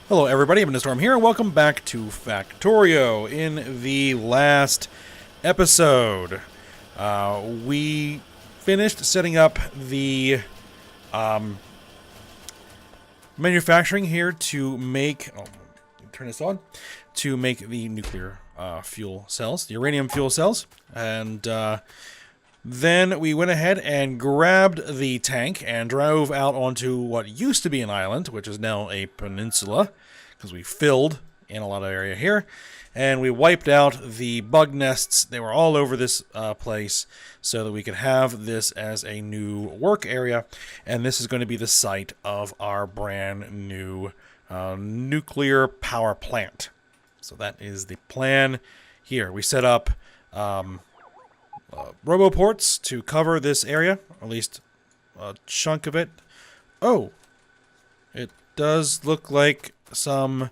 Hello everybody, I'm Storm here, and welcome back to Factorio. In the last episode, we finished setting up the manufacturing here to make, turn this on, to make the nuclear fuel cells, the uranium fuel cells, and then we went ahead and grabbed the tank and drove out onto what used to be an island, which is now a peninsula, because we filled in a lot of area here. And we wiped out the bug nests. They were all over this place so that we could have this as a new work area. And this is going to be the site of our brand new nuclear power plant. So that is the plan here. We set up roboports to cover this area, at least a chunk of it. Oh, it does look like some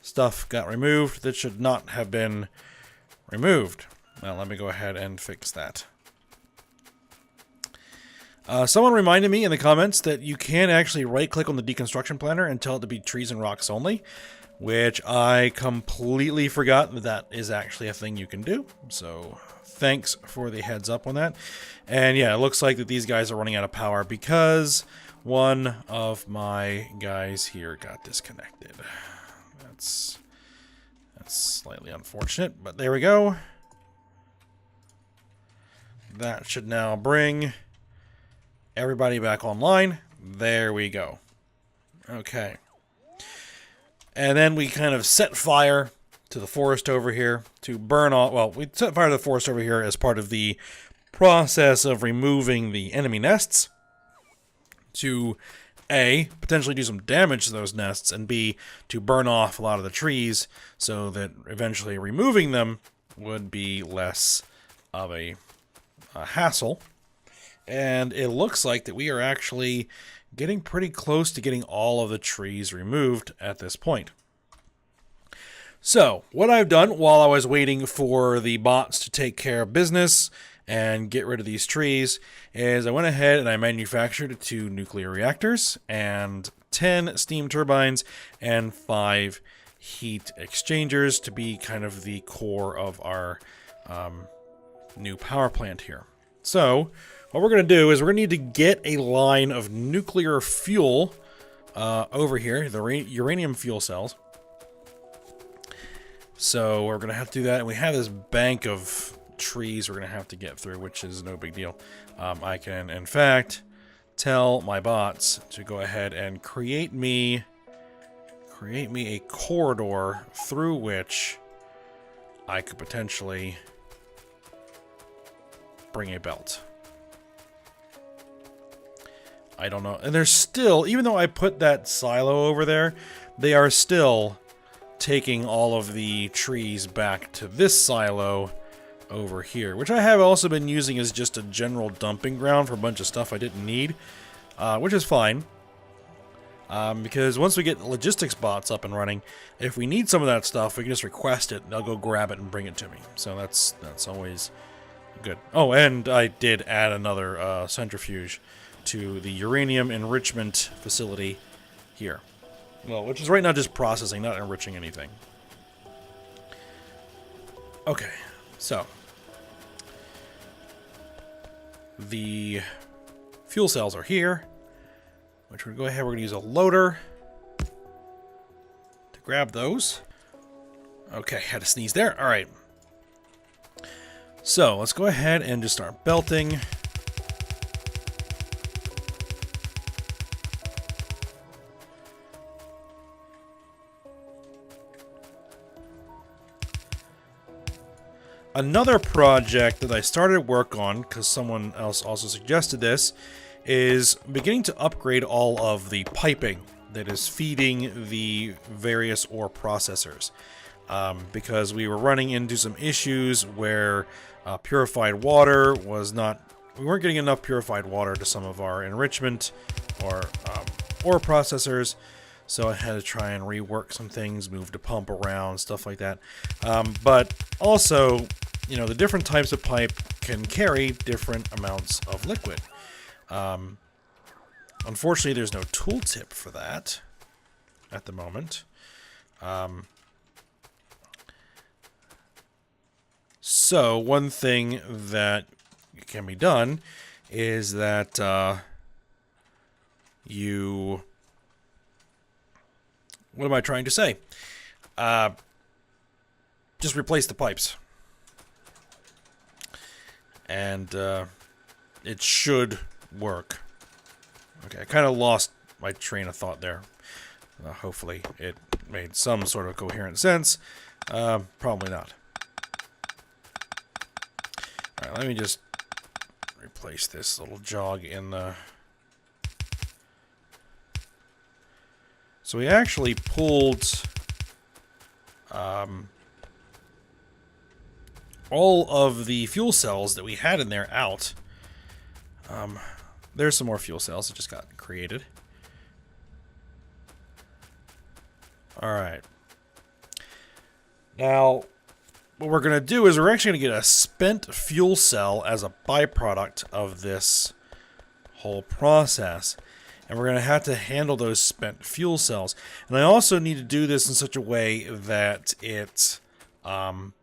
stuff got removed that should not have been removed. Well, let me go ahead and fix that. Someone reminded me in the comments that you can actually right-click on the deconstruction planner and tell it to be trees and rocks only, which I completely forgot that is actually a thing you can do. So thanks for the heads up on that. And yeah, it looks like that these guys are running out of power because one of my guys here got disconnected. That's slightly unfortunate, but there we go. That should now bring everybody back online. There we go. Okay. And then we kind of set fire to the forest over here to burn off. Well, we set fire to the forest over here as part of the process of removing the enemy nests to A, potentially do some damage to those nests, and B, to burn off a lot of the trees so that eventually removing them would be less of a hassle. And it looks like that we are actually getting pretty close to getting all of the trees removed at this point. So, what I've done while I was waiting for the bots to take care of business and get rid of these trees is I went ahead and I manufactured 2 nuclear reactors and 10 steam turbines and 5 heat exchangers to be kind of the core of our new power plant here. So, what we're going to do is we're going to need to get a line of nuclear fuel over here, the uranium fuel cells. So we're going to have to do that, and we have this bank of trees we're going to have to get through, which is no big deal. I can, in fact, tell my bots to go ahead and create me a corridor through which I could potentially bring a belt. I don't know. And there's still, even though I put that silo over there, they are still taking all of the trees back to this silo over here, which I have also been using as just a general dumping ground for a bunch of stuff I didn't need, which is fine. Because once we get logistics bots up and running, if we need some of that stuff, we can just request it, and they'll go grab it and bring it to me. So that's always good. Oh, and I did add another centrifuge to the uranium enrichment facility here. Well, which is right now just processing, not enriching anything. Okay, so the fuel cells are here, which we're going to go ahead, we're going to use a loader to grab those. Okay, had to sneeze there. All right. So let's go ahead and just start belting. Another project that I started work on, because someone else also suggested this, is beginning to upgrade all of the piping that is feeding the various ore processors. Because we were running into some issues where purified water was not... We weren't getting enough purified water to some of our enrichment or ore processors. So I had to try and rework some things, move the pump around, stuff like that. But also, you know, the different types of pipe can carry different amounts of liquid. Unfortunately, there's no tooltip for that. at the moment. So one thing that can be done is that what am I trying to say? Just replace the pipes. And it should work. Okay, I kind of lost my train of thought there. Hopefully it made some sort of coherent sense. Probably not. Alright, let me just replace this little jog in the... So we actually pulled all of the fuel cells that we had in there out. There's some more fuel cells that just got created. Alright. Now, what we're going to do is we're actually going to get a spent fuel cell as a byproduct of this whole process. And we're going to have to handle those spent fuel cells. And I also need to do this in such a way that it can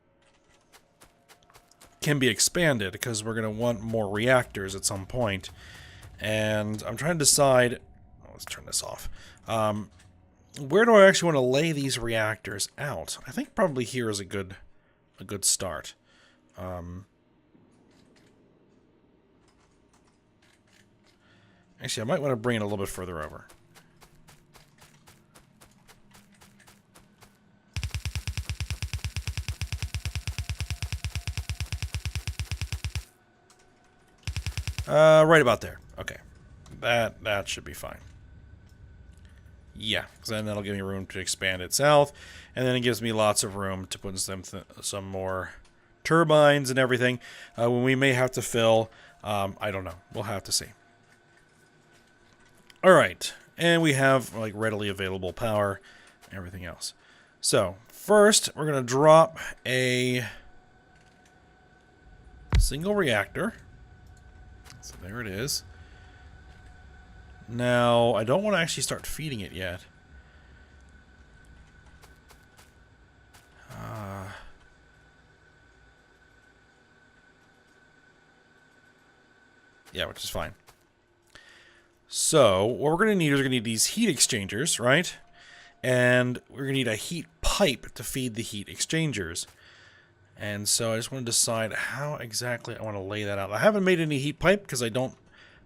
be expanded, because we're going to want more reactors at some point. And I'm trying to decide... Oh, let's turn this off. Where do I actually want to lay these reactors out? I think probably here is a good start. Actually, I might want to bring it a little bit further over. Right about there. Okay. That should be fine. Yeah, because then that'll give me room to expand it south, and then it gives me lots of room to put some more turbines and everything. When we may have to fill, I don't know. We'll have to see. All right, and we have like readily available power and everything else. So first, we're going to drop a single reactor. So there it is. Now, I don't want to actually start feeding it yet. Yeah, which is fine. So, what we're going to need is we're going to need these heat exchangers, right? And we're going to need a heat pipe to feed the heat exchangers. And so I just want to decide how exactly I want to lay that out. I haven't made any heat pipe because I don't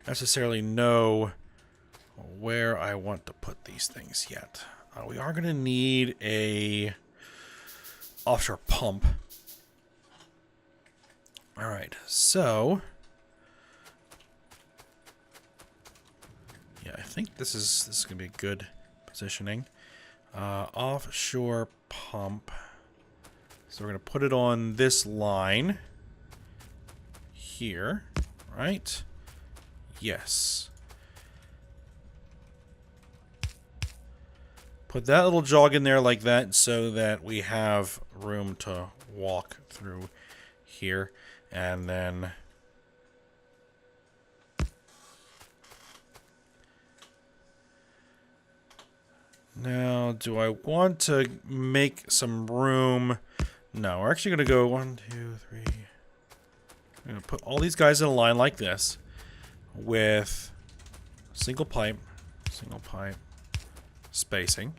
necessarily know where I want to put these things yet. We are going to need a offshore pump. All right, so yeah, I think this is going to be good positioning. Offshore pump. So we're going to put it on this line here, right? Yes. Put that little jog in there like that so that we have room to walk through here. And then now, do I want to make some room? No, we're actually going to go 1, 2, 3. I'm going to put all these guys in a line like this with single pipe spacing.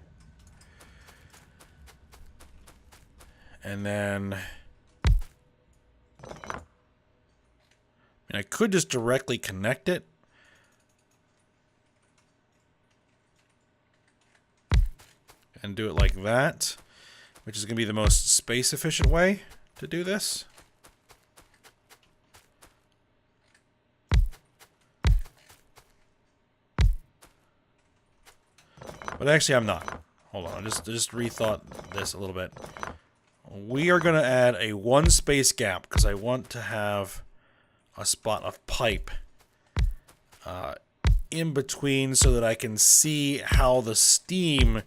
And then I could just directly connect it. And do it like that, which is going to be the most space efficient way to do this. But actually I'm not. Hold on, I just rethought this a little bit. We are going to add a 1 space gap because I want to have a spot of pipe in between so that I can see how the steam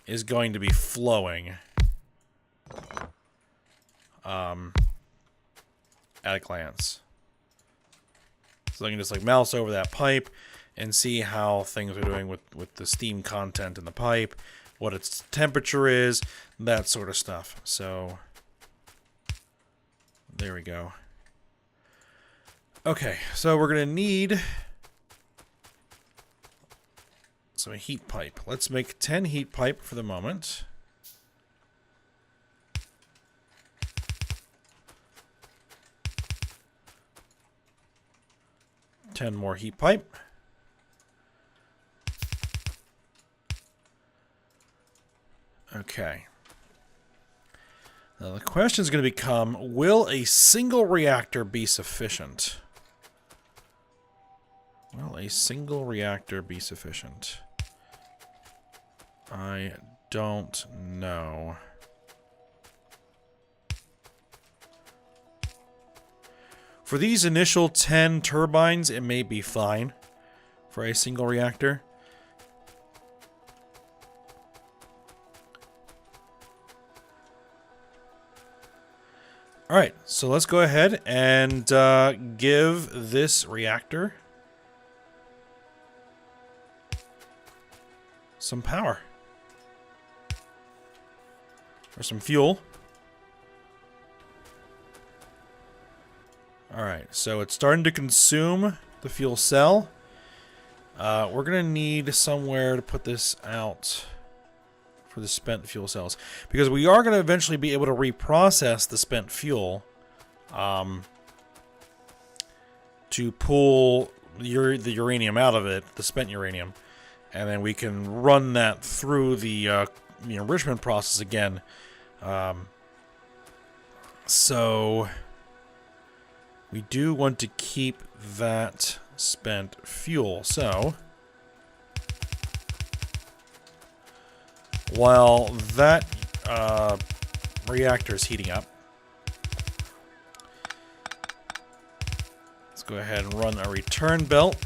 is going to be flowing at a glance. So I can just like mouse over that pipe and see how things are doing with the steam content in the pipe, what its temperature is, that sort of stuff. So there we go. Okay, so we're going to need some heat pipe. Let's make 10 heat pipe for the moment. Ten more heat pipe. Okay. Now the question is going to become, will a single reactor be sufficient? Will a single reactor be sufficient? I don't know. For these initial 10 turbines, it may be fine for a single reactor. Alright, so let's go ahead and give this reactor some power. Or some fuel. Alright, so it's starting to consume the fuel cell. We're going to need somewhere to put this out for the spent fuel cells, because we are going to eventually be able to reprocess the spent fuel to pull the uranium out of it, the spent uranium, and then we can run that through the enrichment process again. So we do want to keep that spent fuel. So while that reactor is heating up, let's go ahead and run a return belt.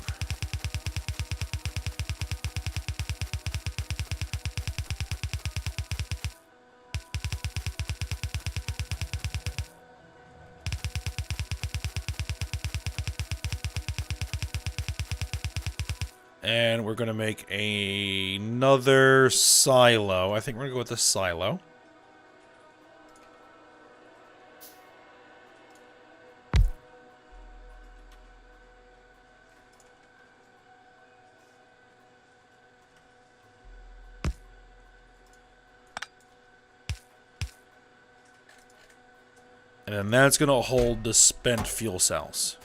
And we're going to make another silo. I think we're going to go with the silo. And then that's going to hold the spent fuel cells.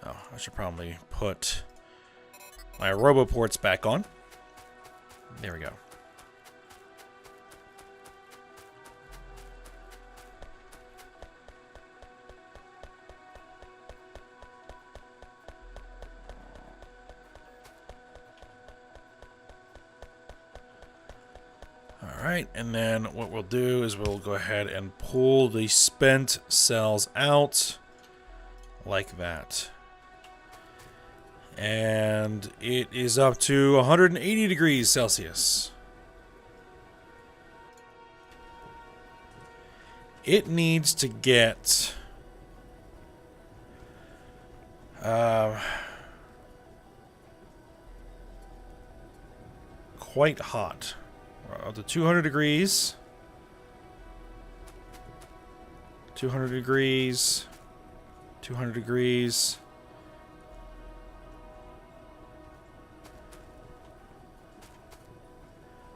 Oh, I should probably put my roboports back on. There we go. Alright, and then what we'll do is we'll go ahead and pull the spent cells out like that. And it is up to 180 degrees Celsius. It needs to get quite hot. Up to 200 degrees. 200 degrees. 200 degrees.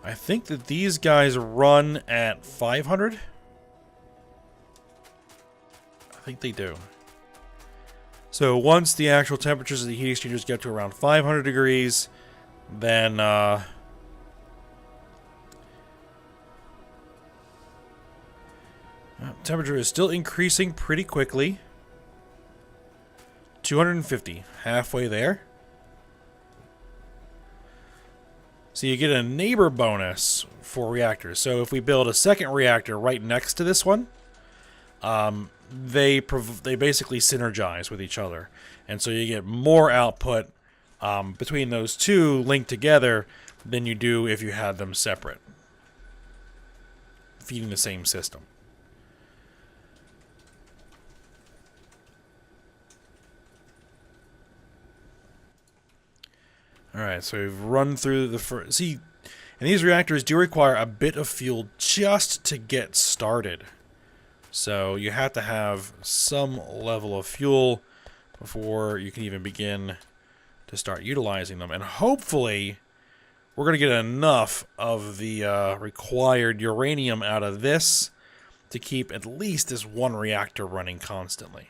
I think that these guys run at 500. I think they do. So once the actual temperatures of the heat exchangers get to around 500 degrees, then temperature is still increasing pretty quickly. 250, halfway there. So you get a neighbor bonus for reactors. So if we build a second reactor right next to this one, they basically synergize with each other. And so you get more output between those two linked together than you do if you had them separate, feeding the same system. Alright, so we've run through the first... See, and these reactors do require a bit of fuel just to get started. So you have to have some level of fuel before you can even begin to start utilizing them. And hopefully, we're going to get enough of the required uranium out of this to keep at least this one reactor running constantly.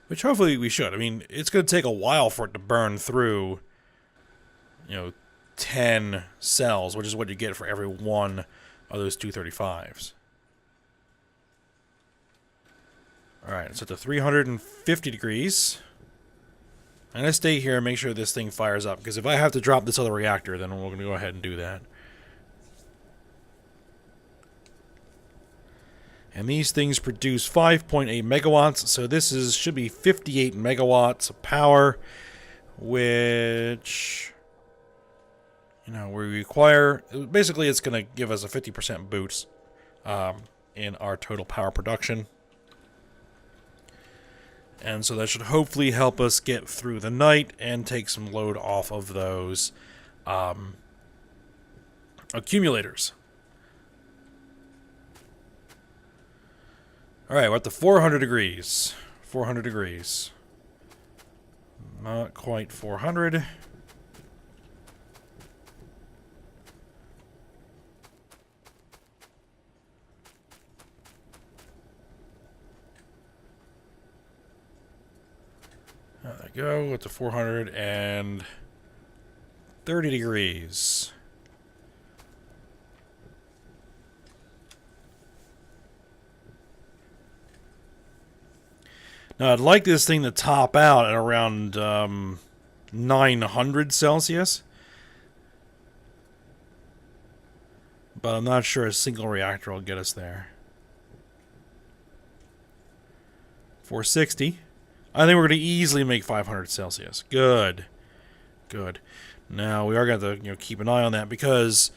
Which hopefully we should. I mean, it's going to take a while for it to burn through, 10 cells, which is what you get for every one of those 235s. Alright, so to 350 degrees. I'm going to stay here and make sure this thing fires up, because if I have to drop this other reactor, then we're going to go ahead and do that. And these things produce 5.8 megawatts, so this should be 58 megawatts of power, which, we require. Basically, it's going to give us a 50% boost in our total power production. And so that should hopefully help us get through the night and take some load off of those accumulators. Alright, we're at the 400 degrees. 400 degrees. Not quite 400. There we go, it's a 430 degrees. Now, I'd like this thing to top out at around 900 Celsius. But I'm not sure a single reactor will get us there. 460. I think we're going to easily make 500 Celsius. Good. Good. Now, we are going to have to keep an eye on that, because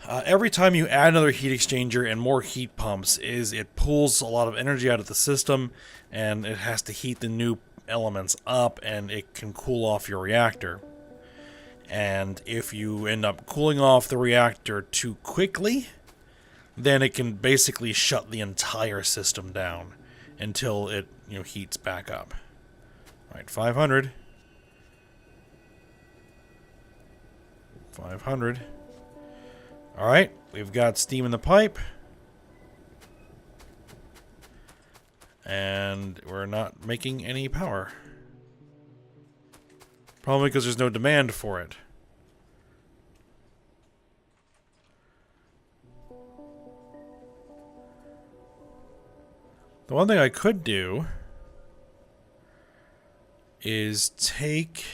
every time you add another heat exchanger and more heat pumps, it pulls a lot of energy out of the system, and it has to heat the new elements up, and it can cool off your reactor. And if you end up cooling off the reactor too quickly, then it can basically shut the entire system down until it heats back up. Alright, 500. 500. Alright, we've got steam in the pipe. And we're not making any power. Probably because there's no demand for it. The one thing I could do is take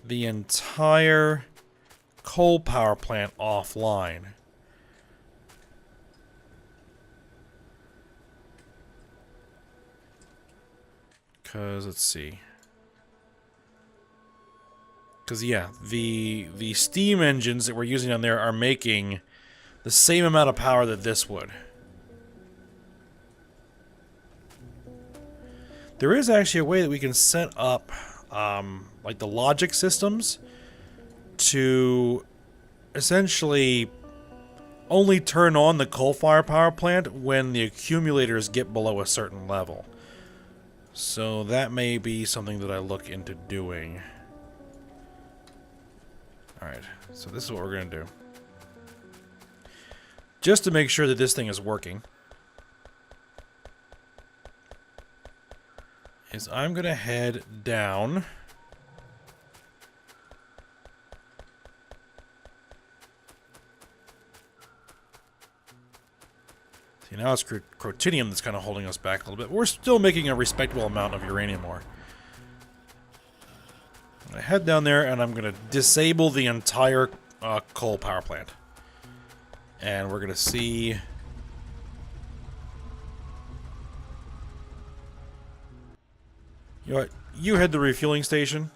the entire coal power plant offline. Because, let's see. Because, yeah, the steam engines that we're using on there are making the same amount of power that this would. There is actually a way that we can set up, like the logic systems to essentially only turn on the coal-fired power plant when the accumulators get below a certain level. So that may be something that I look into doing. Alright, so this is what we're going to do. Just to make sure that this thing is working, is I'm going to head down. See, now it's crotinium that's kind of holding us back a little bit. We're still making a respectable amount of uranium ore. I'm going to head down there and I'm going to disable the entire coal power plant. And we're going to see... You know what? You head to the refueling station.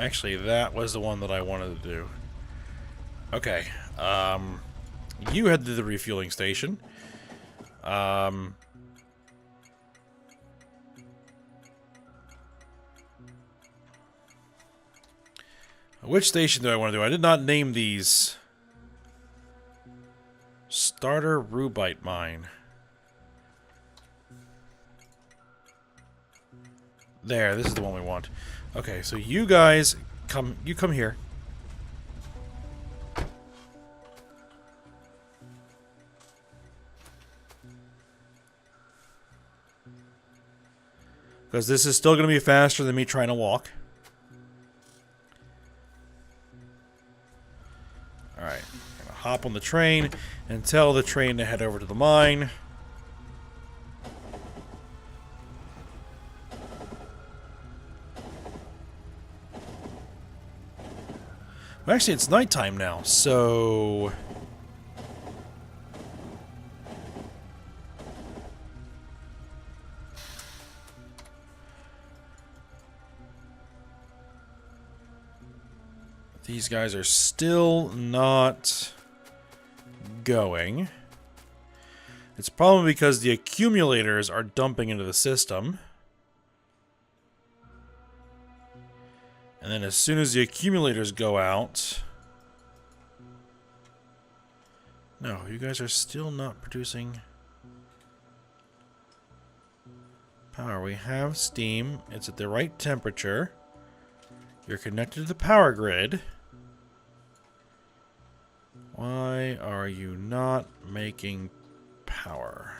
Actually, that was the one that I wanted to do. Okay. You head to the refueling station. Which station do I want to do? I did not name these. Starter Rubite Mine. There, this is the one we want. Okay, so you guys come here. Because this is still going to be faster than me trying to walk. Alright, I'm gonna hop on the train and tell the train to head over to the mine. Well, actually, it's nighttime now, so... These guys are still not going. It's probably because the accumulators are dumping into the system. And then as soon as the accumulators go out... No, you guys are still not producing power. We have steam. It's at the right temperature. You're connected to the power grid. Why are you not making power?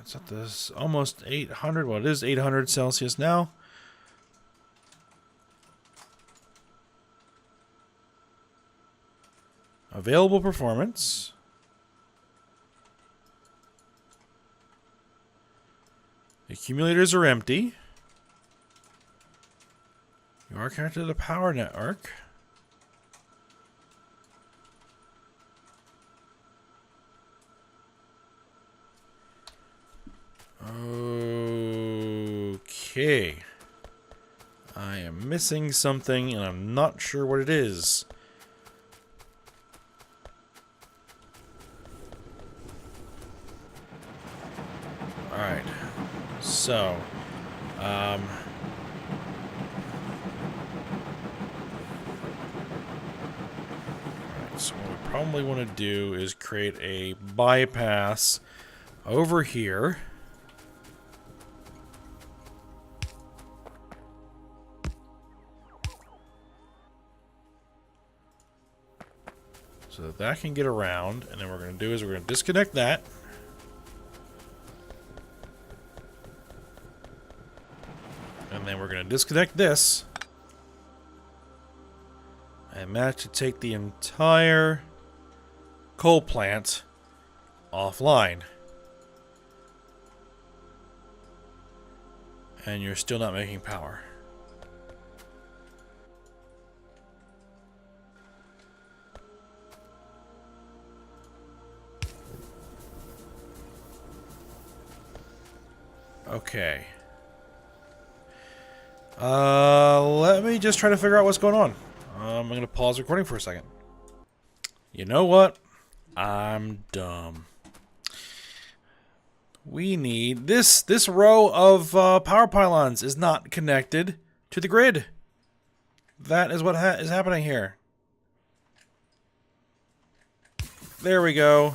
It's at this almost 800. Well, it is 800 Celsius now. Available performance. The accumulators are empty. You are connected to the power network. Okay. I am missing something and I'm not sure what it is. Alright. So, so what we probably want to do is create a bypass over here. So that can get around, and then what we're going to do is we're going to disconnect that. And then we're going to disconnect this. And manage to take the entire coal plant offline. And you're still not making power. Okay. Let me just try to figure out what's going on. I'm going to pause recording for a second. You know what? I'm dumb. We need... This row of power pylons is not connected to the grid. That is what is happening here. There we go.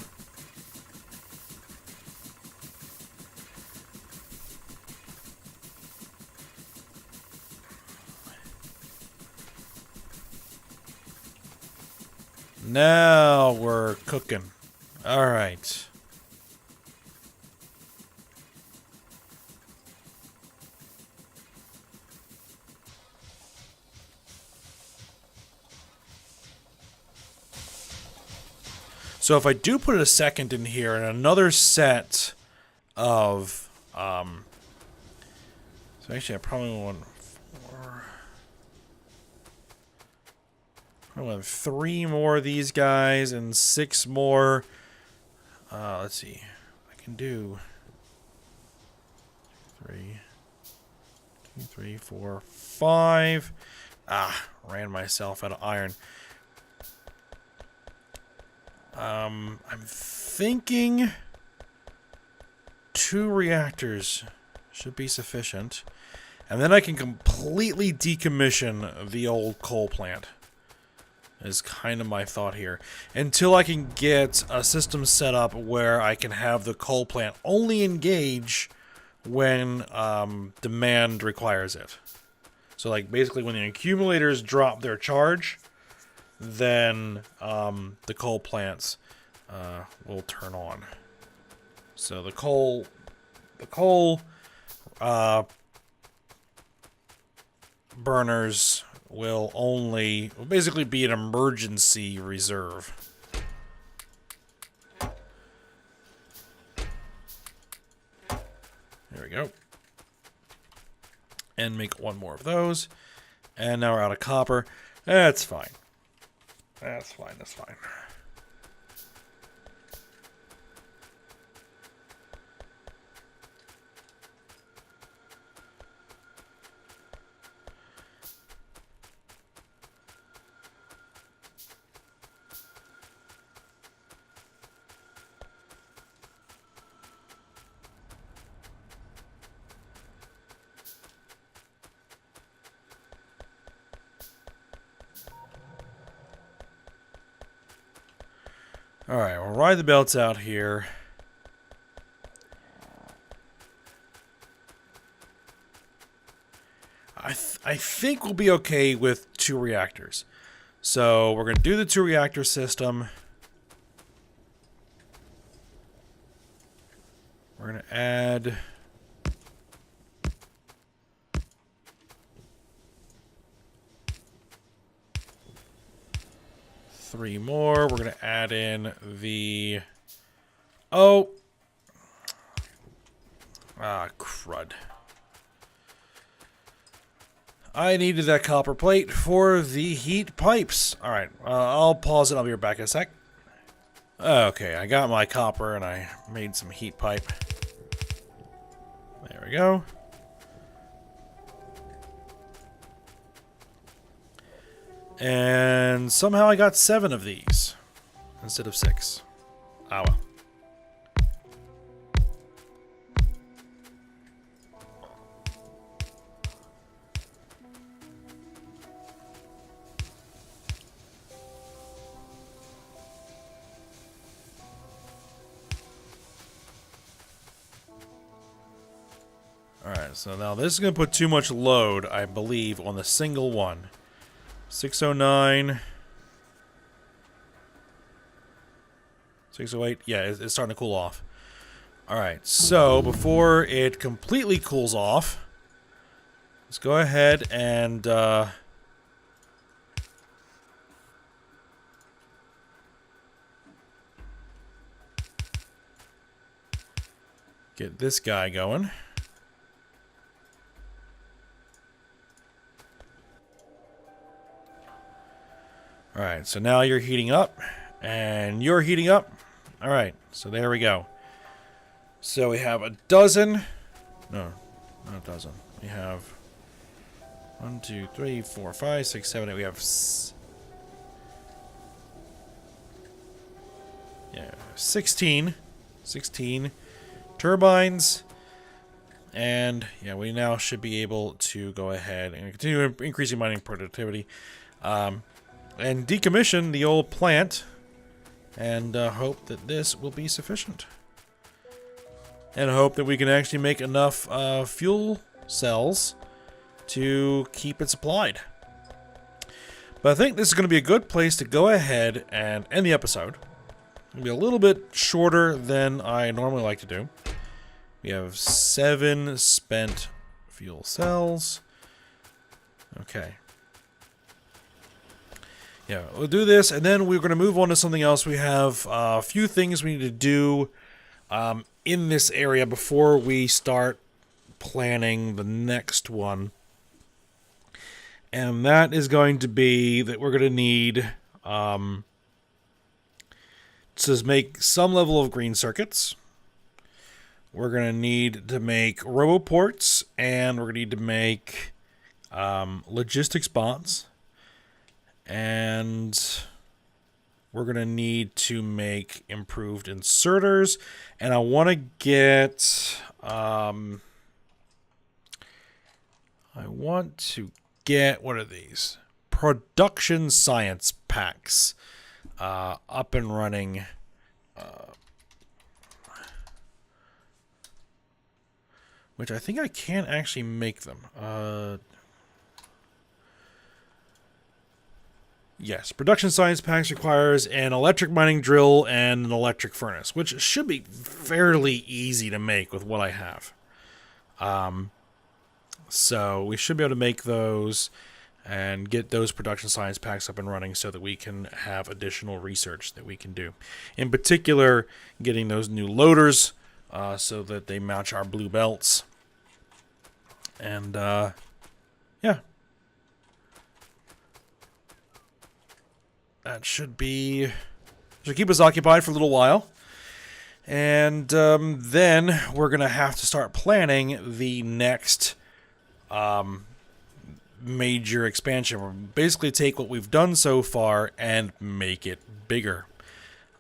Now we're cooking. All right. So if I do put a second in here and another set of so actually I probably want 4. I want 3 more of these guys and 6 more. Let's see. I can do 3, 2, 3, 4, 5. Ah, ran myself out of iron. I'm thinking 2 reactors should be sufficient. And then I can completely decommission the old coal plant. Is kind of my thought here. Until I can get a system set up where I can have the coal plant only engage when demand requires it. So like basically when the accumulators drop their charge, then the coal plants will turn on. So the coal burners will basically be an emergency reserve. There we go. And make 1 more of those. And now we're out of copper. That's fine. That's fine, that's fine. Alright, we'll ride the belts out here. I think we'll be okay with 2 reactors. So we're going to do the 2 reactor system. We're going to add... three more. We're going to add in the... Oh! Ah, crud. I needed that copper plate for the heat pipes. Alright, I'll pause it. I'll be right back in a sec. Okay, I got my copper and I made some heat pipe. There we go. And somehow I got 7 of these instead of 6. Ah well. Alright, so now this is going to put too much load, I believe, on the single one. 609. 608. Yeah, it's starting to cool off. Alright, so before it completely cools off, let's go ahead and get this guy going. Alright, so now you're heating up, and you're heating up. Alright, so there we go. So we have a dozen. No, not a dozen. We have 1, 2, 3, 4, 5, 6, 7, 8. We have 16 turbines. And yeah, we now should be able to go ahead and continue increasing mining productivity. And decommission the old plant and hope that this will be sufficient. And hope that we can actually make enough fuel cells to keep it supplied. But I think this is going to be a good place to go ahead and end the episode. It'll be a little bit shorter than I normally like to do. We have 7 spent fuel cells. Okay. Yeah, we'll do this, and then we're going to move on to something else. We have a few things we need to do in this area before we start planning the next one. And that is going to be that we're going to need to make some level of green circuits. we're going to need to make roboports, and we're going to need to make logistics bots, and we're going to need to make improved inserters, and I want to get what are these? Production science packs up and running. Which I think I can actually make them. Yes, production science packs requires an electric mining drill and an electric furnace, which should be fairly easy to make with what I have. So we should be able to make those and get those production science packs up and running so that we can have additional research that we can do. In particular, getting those new loaders so that they match our blue belts. And, yeah. That should keep us occupied for a little while. And then we're going to have to start planning the next major expansion. We'll basically take what we've done so far and make it bigger.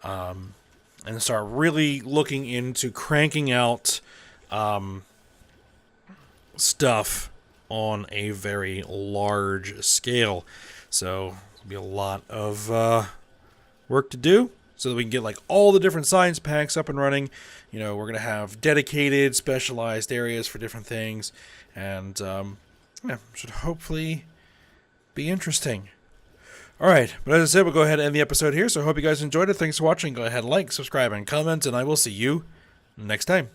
And start really looking into cranking out stuff on a very large scale. So there'll be a lot of work to do so that we can get like all the different science packs up and running. You know, we're going to have dedicated, specialized areas for different things. And yeah, should hopefully be interesting. All right, but as I said, we'll go ahead and end the episode here. So I hope you guys enjoyed it. Thanks for watching. Go ahead, like, subscribe, and comment, and I will see you next time.